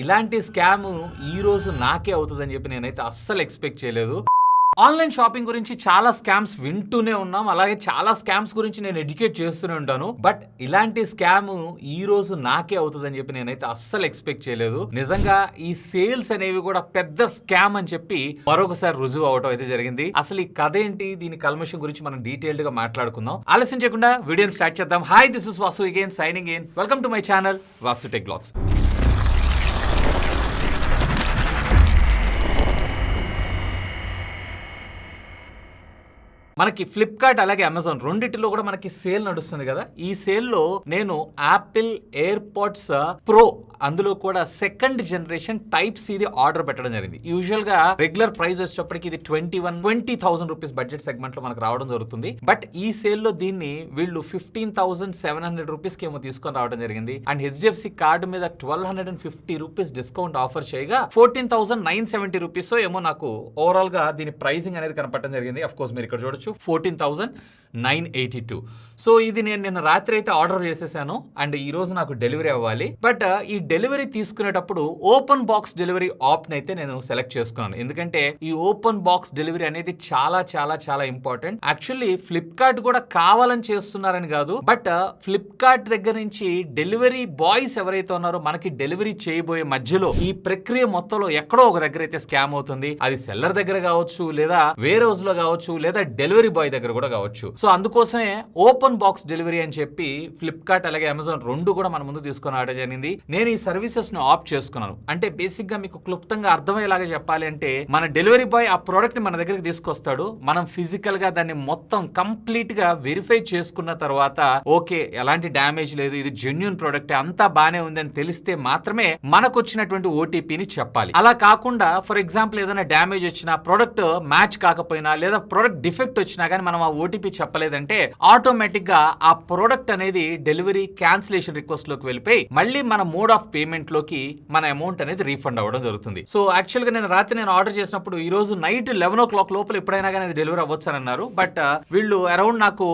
ఇలాంటి స్కామ్ ఈ రోజు నాకే అవుతుందని చెప్పి నేనైతే అస్సలు ఎక్స్పెక్ట్ చేయలేదు. ఆన్లైన్ షాపింగ్ గురించి చాలా స్కామ్స్ వింటూనే ఉన్నాం, అలాగే చాలా స్కామ్స్ గురించి నేను ఎడ్యుకేట్ చేస్తూనే ఉంటాను. బట్ ఇలాంటి స్కామ్ ఈ రోజు నాకే అవుతుందని చెప్పి నేనైతే అస్సలు ఎక్స్పెక్ట్ చేయలేదు. నిజంగా ఈ సేల్స్ అనేవి కూడా పెద్ద స్కామ్ అని చెప్పి మరొకసారి రుజువు అవడం అయితే జరిగింది. అసలు ఈ కథ ఏంటి, దీని కల్మషం గురించి మనం డీటెయిల్డ్ గా మాట్లాడుకుందాం. ఆలస్యం చేయకుండా వీడియోని స్టార్ట్ చేద్దాం. Hi, this is Vasu again signing in. Welcome to my channel Vasu tech blogs. మనకి ఫ్లిప్కార్ట్ అలాగే అమెజాన్ రెండిటిలో కూడా మనకి సేల్ నడుస్తుంది కదా. ఈ సేల్లో నేను యాపిల్ ఎయిర్పాడ్స్ ప్రో, అందులో కూడా సెకండ్ జనరేషన్ టైప్ సిది ఆర్డర్ పెట్టడం జరిగింది. యూజువల్ గా రెగ్యులర్ ప్రైస్ వచ్చేటప్పటికి ఇది 20,000 రూపీస్ బడ్జెట్ సెగ్మెంట్ లో మనకు రావడం జరుగుతుంది. బట్ ఈ సేల్ లో దీన్ని వీళ్ళు 15,700 రూపీస్ కి ఏమో తీసుకొని రావడం జరిగింది. అండ్ హెచ్డిఎఫ్సి కార్డు మీద 1,250 రూపీస్ డిస్కౌంట్ ఆఫర్ చేయగా 14,970 రూపీస్ ఏమో నాకు ఓవరాల్ గా దీని ప్రైసింగ్ అనేది కనపడడం జరిగింది. అఫ్ కోర్స్ మీరు ఇక్కడ చూడొచ్చు 14,982. సో ఇది నేను నిన్న రాత్రి అయితే ఆర్డర్ చేసేసాను అండ్ ఈ రోజు నాకు డెలివరీ అవ్వాలి. బట్ ఈ డెలివరీ తీసుకునేటప్పుడు ఓపెన్ బాక్స్ డెలివరీ ఆప్షన్ అయితే నేను సెలెక్ట్ చేసుకున్నాను. ఎందుకంటే ఈ ఓపెన్ బాక్స్ డెలివరీ అనేది చాలా చాలా చాలా ఇంపార్టెంట్. యాక్చువల్లీ ఫ్లిప్కార్ట్ కూడా కావాలని చేస్తున్నారని కాదు, బట్ ఫ్లిప్కార్ట్ దగ్గర నుంచి డెలివరీ బాయ్స్ ఎవరైతే ఉన్నారో మనకి డెలివరీ చేయబోయే మధ్యలో ఈ ప్రక్రియ మొత్తంలో ఎక్కడో ఒక దగ్గర అయితే స్కామ్ అవుతుంది. అది సెల్లర్ దగ్గర కావచ్చు, లేదా వేరే హౌస్ లో కావచ్చు, లేదా డెలివరీ బాయ్ దగ్గర కూడా కావచ్చు. సో అందుకోసమే ఓపెన్ బాక్స్ డెలివరీ అని చెప్పి ఫ్లిప్కార్ట్ అలాగే అమెజాన్ రెండు కూడా మన ముందు తీసుకొని రావడం జరిగింది. నేను ఈ సర్వీసెస్ ను ఆప్ట్ చేసుకున్నాను. అంటే బేసిక్ గా మీకు క్లుప్తంగా అర్థమయ్యేలాగా చెప్పాలి అంటే, మన డెలివరీ బాయ్ ఆ ప్రోడక్ట్ ని మన దగ్గరికి తీసుకొస్తాడు. మనం ఫిజికల్ గా దాన్ని మొత్తం కంప్లీట్ గా వెరిఫై చేసుకున్న తర్వాత ఓకే, ఎలాంటి డ్యామేజ్ లేదు, ఇది జెన్యూన్ ప్రోడక్ట్, అంతా బానే ఉంది అని తెలిస్తే మాత్రమే మనకు వచ్చినటువంటి ఓటీపీని చెప్పాలి. అలా కాకుండా ఫర్ ఎగ్జాంపుల్ ఏదైనా డ్యామేజ్ వచ్చినా, ప్రోడక్ట్ మ్యాచ్ కాకపోయినా, లేదా ప్రోడక్ట్ డిఫెక్ట్ వచ్చినా కానీ మనం ఆ ఓటీపీ చెప్పలేదంటే ఆటోమేటిక్ గా ఆ ప్రోడక్ట్ అనేది డెలివరీ క్యాన్సిలేషన్ రిక్వెస్ట్ లోకి వెళ్ళిపోయి మళ్ళీ మన మోడ్ ఆఫ్ పేమెంట్ లోకి మన అమౌంట్ అనేది రీఫండ్ అవ్వడం జరుగుతుంది. సో యాక్చువల్ గా రాత్రి నేను ఆర్డర్ చేసినప్పుడు ఈ రోజు నైట్ 11 o'clock లోపల ఎప్పుడైనా కానీ అది డెలివరీ అవ్వచ్చు అని అన్నారు. బట్ వీళ్ళు అరౌండ్ నాకు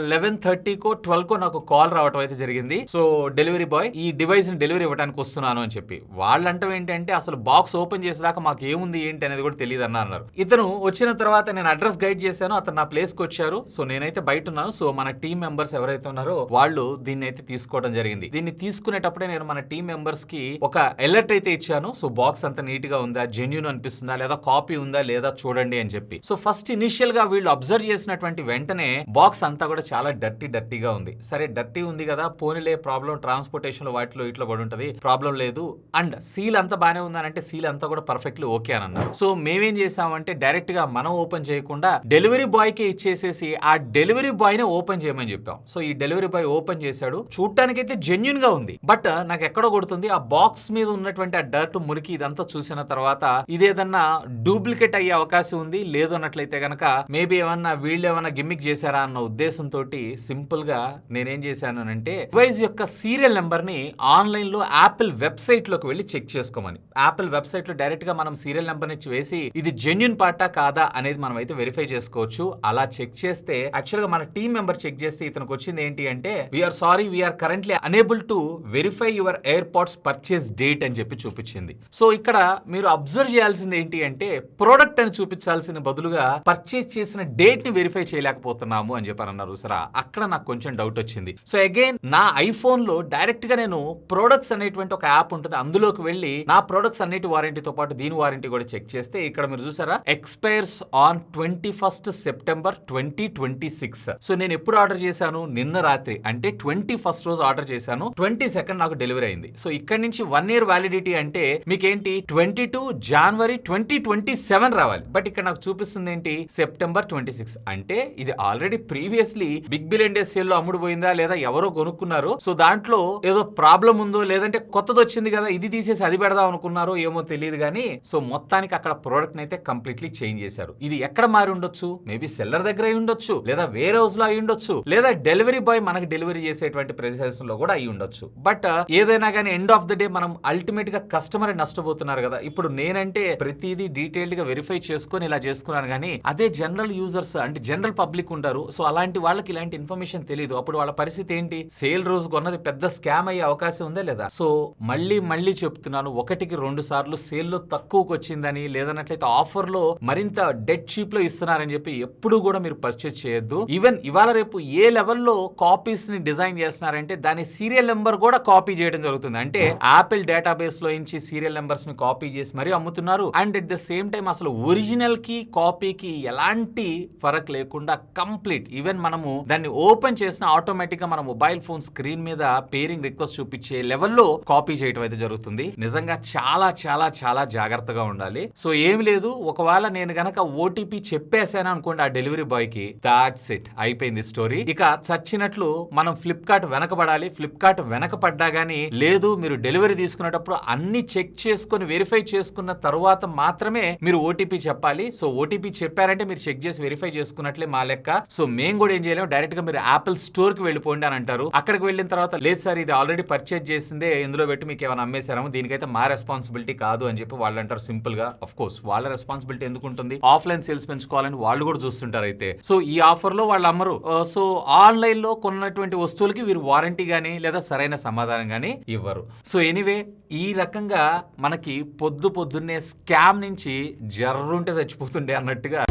11:30కో 12కో నాకు కాల్ రావడం అయితే జరిగింది. సో డెలివరీ బాయ్ ఈ డివైస్ ని డెలివరీ ఇవ్వడానికి వస్తున్నాను అని చెప్పి. వాళ్ళు అంటే ఏంటంటే అసలు బాక్స్ ఓపెన్ చేసేదాకా మాకు ఏముంది ఏంటి అనేది కూడా తెలియదు అన్నారు. ఇతను వచ్చిన తర్వాత నేను అడ్రస్ గైడ్ చేశాను, అతను నా ప్లేస్ కి వచ్చారు. సో నేనైతే బయట ఉన్నాను. సో మన టీమ్ మెంబర్స్ ఎవరైతే ఉన్నారో వాళ్ళు దీన్ని అయితే తీసుకోవడం జరిగింది. దీన్ని తీసుకునేటప్పుడే నేను మన టీమ్ మెంబర్స్ కి ఒక అలర్ట్ అయితే ఇచ్చాను. సో బాక్స్ అంతా నీట్ గా ఉందా, జెన్యూన్ అనిపిస్తుందా, లేదా కాపీ ఉందా లేదా చూడండి అని చెప్పి. సో ఫస్ట్ ఇనిషియల్ గా వీళ్ళు అబ్జర్వ్ చేసినటువంటి వెంటనే బాక్స్ అంతా కూడా చాలా డర్టీగా ఉంది. సరే డర్టీ ఉంది కదా, పోనీలే, ప్రాబ్లం ట్రాన్స్పోర్టేషన్ లో వాటిలో ఇట్లా పడి ఉంటది, ప్రాబ్లం లేదు. అండ్ సీల్ అంతా బానే ఉందనంటే సీల్ అంతా కూడా పర్ఫెక్ట్లీ ఓకే అని అన్నారు. సో మేమేం చేసామంటే డైరెక్ట్ గా మనం ఓపెన్ చేయకుండా డెలివరీ బాయ్ కి ఇచ్చేసేసి ఆ డెలివరీ బాయ్ నే ఓపెన్ చేయమని చెప్పాం. సో ఈ డెలివరీ బాయ్ ఓపెన్ చేశాడు. చూడటానికి అయితే జెన్యూన్ గా ఉంది. బట్ నాకు ఎక్కడో కొడుతుంది, ఆ బాక్స్ మీద ఉన్నటువంటి ఆ డర్ట్, మురికి ఇదంతా చూసిన తర్వాత ఇదేదన్నా డూప్లికేట్ అయ్యే అవకాశం ఉంది. లేదు అన్నట్లయితే గనక మేబీ ఏమన్నా వీళ్ళు ఏమన్నా గిమ్మిక్ చేశారా అన్న ఉద్దేశంతో సింపుల్ గా నేనేం చేశాను అంటే డివైస్ యొక్క సీరియల్ నెంబర్ ని ఆన్లైన్ లో యాపిల్ వెబ్సైట్ లోకి వెళ్ళి చెక్ చేసుకోమని. యాపిల్ వెబ్సైట్ లో డైరెక్ట్ గా మనం సీరియల్ నెంబర్ ని వేసి ఇది జెన్యూన్ పార్టా కాదా అనేది మనం అయితే వెరిఫై చేసుకోవచ్చు. అలా చెక్ చేస్తే యాక్చువల్ గా మన టీమ్ మెంబర్ చెక్ చేస్తే ఇతనికి వచ్చింది ఏంటి అంటే, we're sorry, we're currently unable to verify your AirPods purchase date అని చెప్పి చూపించింది. సో ఇక్కడ మీరు అబ్జర్వ్ చేయాల్సింది ఏంటి అంటే, ప్రోడక్ట్ అని చూపించాల్సిన బదులుగా పర్చేస్ చేసిన డేట్ ని వెరిఫై చేయలేకపోతున్నాము అని చెప్పి అన్నారు. సరే అక్కడ నాకు కొంచెం డౌట్ వచ్చింది. సో అగైన్ నా ఐఫోన్ లో డైరెక్ట్ గా నేను ప్రొడక్ట్స్ అనేటువంటి ఒక యాప్ ఉంటుంది, అందులోకి వెళ్ళి నా ప్రొడక్ట్స్ అన్నిటి వారంటీతో పాటు దీని వారంటీ కూడా చెక్ చేస్తే ఇక్కడ మీరు చూసారా, expires on 21st September 2026. So నేను ఎప్పుడు ఆర్డర్ చేశాను, నిన్న రాత్రి, అంటే 21st రోజు ఆర్డర్ చేశాను, 22nd నాకు డెలివరీ అయింది. సో ఇక్కడ నుంచి 1 year వ్యాలిడిటీ అంటే మీకేంటి 22 January 2027 రావాలి. బట్ ఇక్కడ నాకు చూపిస్తుంది ఏంటి September 26. అంటే ఇది already previously big billion day sale లో అమ్ముడు పోయిందా, లేదా ఎవరో కొనుక్కున్నారు, సో దాంట్లో ఏదో ప్రాబ్లం ఉందో, లేదంటే కొత్తది వచ్చింది కదా ఇది తీసేసి అది పెడదాం అనుకున్నారో ఏమో తెలియదు కానీ, సో మొత్తానికి అక్కడ ప్రోడక్ట్ అయితే కంప్లీట్లీ చేంజ్ చేశారు. ఇది ఎక్కడ మారి ఉండొచ్చు, మేబీ సెల్లర్ దగ్గర ఉండొచ్చు, లేదా వేరే హౌస్ లో అయి ఉండొచ్చు, లేదా డెలివరీ బాయ్ మనకి డెలివరీ చేసేటువంటి ప్రెసెస్ లో కూడా అయి ఉండొచ్చు. బట్ ఏదైనా కానీ ఎండ్ ఆఫ్ ద డే మనం అల్టిమేట్ గా కస్టమర్ నష్టపోతున్నారు కదా. ఇప్పుడు నేనంటే ప్రతిదీ డీటెయిల్డ్ గా వెరిఫై చేసుకొని ఇలా చేసుకున్నాను, కానీ అదే జనరల్ యూజర్స్ అంటే జనరల్ పబ్లిక్ ఉంటారు. సో అలాంటి వాళ్ళకి ఇలాంటి ఇన్ఫర్మేషన్ తెలియదు. అప్పుడు వాళ్ళ పరిస్థితి ఏంటి? సేల్ రోజు కొన్నది పెద్ద స్కామ్ అయ్యే అవకాశం ఉందా లేదా? సో మళ్ళీ చెప్తున్నాను, 1-2 సార్లు సేల్ లో తక్కువకి వచ్చిందని, లేదన్నట్లయితే ఆఫర్ లో మరింత డెడ్ చీప్ లో ఇస్తున్నారని చెప్పి ఎప్పుడు కూడా మీరు పర్చేస్ చేయొద్దు. ఈవెన్ ఇవాళ రేపు ఏ లెవెల్లో కాపీస్ ని డిజైన్ చేస్తున్నారంటే దాని సీరియల్ నెంబర్ కూడా కాపీ చేయడం జరుగుతుంది. అంటే యాపిల్ డేటాబేస్ లో నుంచి సీరియల్ నెంబర్స్ ని కాపీ చేసి మరీ అమ్ముతున్నారు. And at the same time అసలు ఒరిజినల్ కి కాపీకి ఎలాంటి ఫరక్ లేకుండా కంప్లీట్, ఈవెన్ మనము దాన్ని ఓపెన్ చేసిన ఆటోమేటిక్ గా మన మొబైల్ ఫోన్ స్క్రీన్ మీద పేరింగ్ రిక్వెస్ట్ చూపించే లెవెల్లో కాపీ చేయడం అయితే జరుగుతుంది. నిజంగా చాలా చాలా చాలా జాగ్రత్తగా ఉండాలి. సో ఏమి లేదు, ఒకవేళ నేను గనక ఓటీపీ చెప్పేసాను అనుకోండి ఆ డెలివరీ బాయ్ కి, దాట్స్ ఇట్, అయిపోయింది స్టోరీ. ఇక చచ్చినట్లు మనం ఫ్లిప్కార్ట్ వెనకబడాలి. ఫ్లిప్కార్ట్ వెనకపడ్డా గానీ లేదు, మీరు డెలివరీ తీసుకునేటప్పుడు అన్ని చెక్ చేసుకుని వెరిఫై చేసుకున్న తర్వాత మాత్రమే మీరు ఓటీపీ చెప్పాలి. సో ఓటీపీ చెప్పారంటే మీరు చెక్ చేసి వెరిఫై చేసుకున్నట్లే మా లెక్క. సో మేము కూడా ఏం చేయలేము, డైరెక్ట్ గా మీరు యాపిల్ స్టోర్ కి వెళ్ళిపోండి అని అంటారు. అక్కడికి వెళ్ళిన తర్వాత లేదు సార్ ఇది ఆల్రెడీ పర్చేజ్ చేసిందే, ఇందులో పెట్టి మీకు ఏమైనా అమ్మేశారేమో, దీనికైతే మా రెస్పాన్సిబిలిటీ కాదు అని చెప్పి వాళ్ళు అంటారు సింపుల్ గా. ఆఫ్ కోర్స్ వాళ్ళ రెస్పాన్సిబిలిటీ ఎందుకు ఉంటుంది? ఆఫ్లైన్ సేల్స్ పెంచుకోవాలని వాళ్ళు కూడా చూస్తుంటారు. అయితే సో ఈ ఆఫర్ లో వాళ్ళు అమ్మరు. సో ఆన్లైన్ లో కొన్నటువంటి వస్తువులకి వీరు వారంటీ గానీ లేదా సరైన సమాధానం గానీ ఇవ్వరు. సో ఎనీవే, ఈ రకంగా మనకి పొద్దున్నే స్కామ్ నుంచి జర్రుంటే చచ్చిపోతుండే అన్నట్టుగా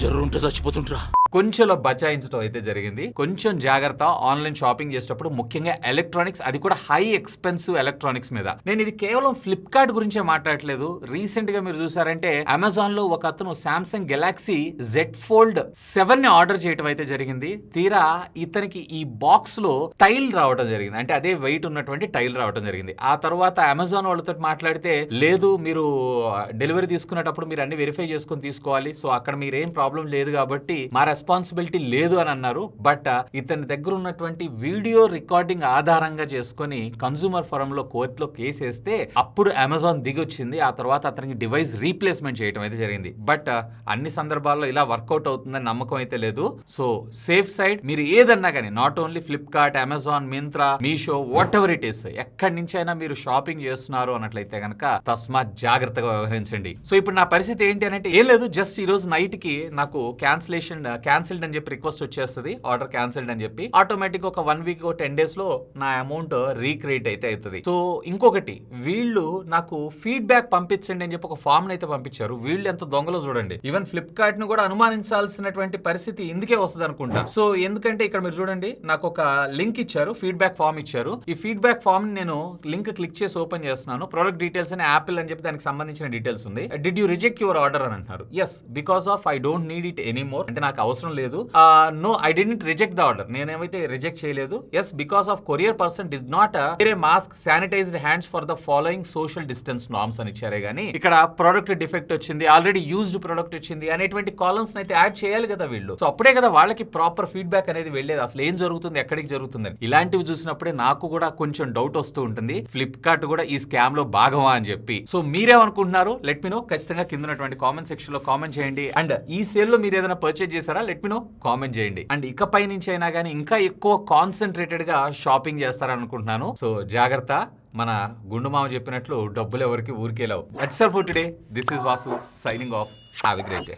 జర్రుంటే చచ్చిపోతుంటా కొంచెంలో బచాయించడం అయితే జరిగింది. కొంచెం జాగ్రత్త ఆన్లైన్ షాపింగ్ చేసేటప్పుడు, ముఖ్యంగా ఎలక్ట్రానిక్స్, అది కూడా హై ఎక్స్పెన్సివ్ ఎలక్ట్రానిక్స్ మీద. నేను ఇది కేవలం ఫ్లిప్కార్ట్ గురించే మాట్లాడట్లేదు. రీసెంట్ గా మీరు చూసారంటే అమెజాన్ లో ఒక అతను సామ్సంగ్ గెలాక్సీ Z Fold 7 ని ఆర్డర్ చేయడం అయితే జరిగింది. తీరా ఇతనికి ఈ బాక్స్ లో టైల్ రావడం జరిగింది, అంటే అదే వెయిట్ ఉన్నటువంటి టైల్ రావడం జరిగింది. ఆ తర్వాత అమెజాన్ వాళ్ళతో మాట్లాడితే లేదు, మీరు డెలివరీ తీసుకునేటప్పుడు మీరు అన్ని వెరిఫై చేసుకుని తీసుకోవాలి, సో అక్కడ మీరేం ప్రాబ్లం లేదు కాబట్టి మా రెస్పాన్సిబిలిటీ లేదు అని అన్నారు. బట్ ఇతని దగ్గర ఉన్నటువంటి వీడియో రికార్డింగ్ ఆధారంగా చేసుకుని కన్స్యూమర్ ఫోరం లో కోర్టులో కేసు వేస్తే అప్పుడు అమెజాన్ దిగొచ్చింది. ఆ తర్వాత అతనికి డివైస్ రీప్లేస్మెంట్ చేయడం అయితే జరిగింది. బట్ అన్ని సందర్భాల్లో ఇలా వర్కౌట్ అవుతుందని నమ్మకం అయితే లేదు. సో సేఫ్ సైడ్ మీరు ఏదన్నా కానీ, not only Flipkart, Amazon, Myntra, Meesho, what ever it is, ఎక్కడి నుంచి అయినా మీరు షాపింగ్ చేస్తున్నారు అన్నట్లయితే కనుక తస్మాత్ జాగ్రత్తగా వ్యవహరించండి. సో ఇప్పుడు నా పరిస్థితి ఏంటి అంటే ఏం లేదు, జస్ట్ ఈ రోజు నైట్ కి నాకు క్యాన్సిల్డ్ అని చెప్పి రిక్వెస్ట్ వచ్చేస్తుంది, ఆర్డర్ క్యాన్సిల్డ్ అని చెప్పి. ఆటోమేటిక్ ఒక 1 వీక్ 10 days లో నా అమౌంట్ రీక్రియేట్ అయితే అవుతుంది. సో ఇంకొకటి, వీళ్ళు నాకు ఫీడ్బ్యాక్ పంపించండి అని చెప్పి ఒక ఫామ్ అయితే పంపించారు. వీళ్ళు ఎంత దొంగలో చూడండి, ఈవెన్ ఫ్లిప్కార్ట్ ను కూడా అనుమానించాల్సినటువంటి పరిస్థితి ఇందుకే వస్తుంది అనుకుంటా. సో ఎందుకంటే ఇక్కడ మీరు చూడండి, నాకు ఒక లింక్ ఇచ్చారు, ఫీడ్బ్యాక్ ఫామ్ ఇచ్చారు. ఈ ఫీడ్బ్యాక్ ఫామ్ ని నేను లింక్ క్లిక్ చేసి ఓపెన్ చేస్తున్నాను. ప్రొడక్ట్ డీటెయిల్స్ అని యాపిల్ అని చెప్పి దానికి సంబంధించిన డీటెయిల్స్ ఉంది. Did you reject your order అని అంటున్నారు. Yes, because of I don't need it anymore, అంటే నాకు అవసరం లేదు. No, I didn't reject the order, నేనేమైతే రిజెక్ట్ చేయలేదు. Yes, because of courier person did not wear a mask, sanitized hands for the following social distance norms అని ఇచ్చారే గానీ ఇక్కడ ప్రొడక్ట్ డిఫెక్ట్ వచ్చింది, ఆల్రెడీ యూజ్డ్ ప్రొడక్ట్ వచ్చింది అనేటువంటి కాలమ్స్ అయితే యాడ్ చేయాలి కదా వీళ్ళు. సో అప్పుడే కదా వాళ్ళకి ప్రాపర్ ఫీడ్బ్యాక్ అనేది వెళ్ళేది, అసలు ఏం జరుగుతుంది, ఎక్కడికి జరుగుతుంది. ఇలాంటివి చూసినప్పుడే నాకు కూడా కొంచెం డౌట్ వస్తూ ఉంటుంది, ఫ్లిప్కార్ట్ కూడా ఈ స్కామ్ లో భాగమా అని చెప్పి. సో మీరేమనుకుంటున్నారు? లెట్ మీ నో, ఖచ్చితంగా కింద ఉన్నటువంటి కామెంట్ సెక్షన్ లో కామెంట్ చేయండి. అండ్ ఈ సేల్ లో మీరు ఏదైనా పర్చేజ్ చేశారా? లెట్ మీ నో, కామెంట్ చేయండి. అండ్ ఇకపై నుంచి అయినా కానీ ఇంకా ఎక్కువ కాన్సన్ట్రేటెడ్ గా షాపింగ్ చేస్తారనుకుంటున్నాను. సో జాగ్రత్త, మన గుండు మామ చెప్పినట్లు డబ్బులు ఎవరికి ఊరికేలావు. That's all for today. This is Vasu signing off. Have a great day.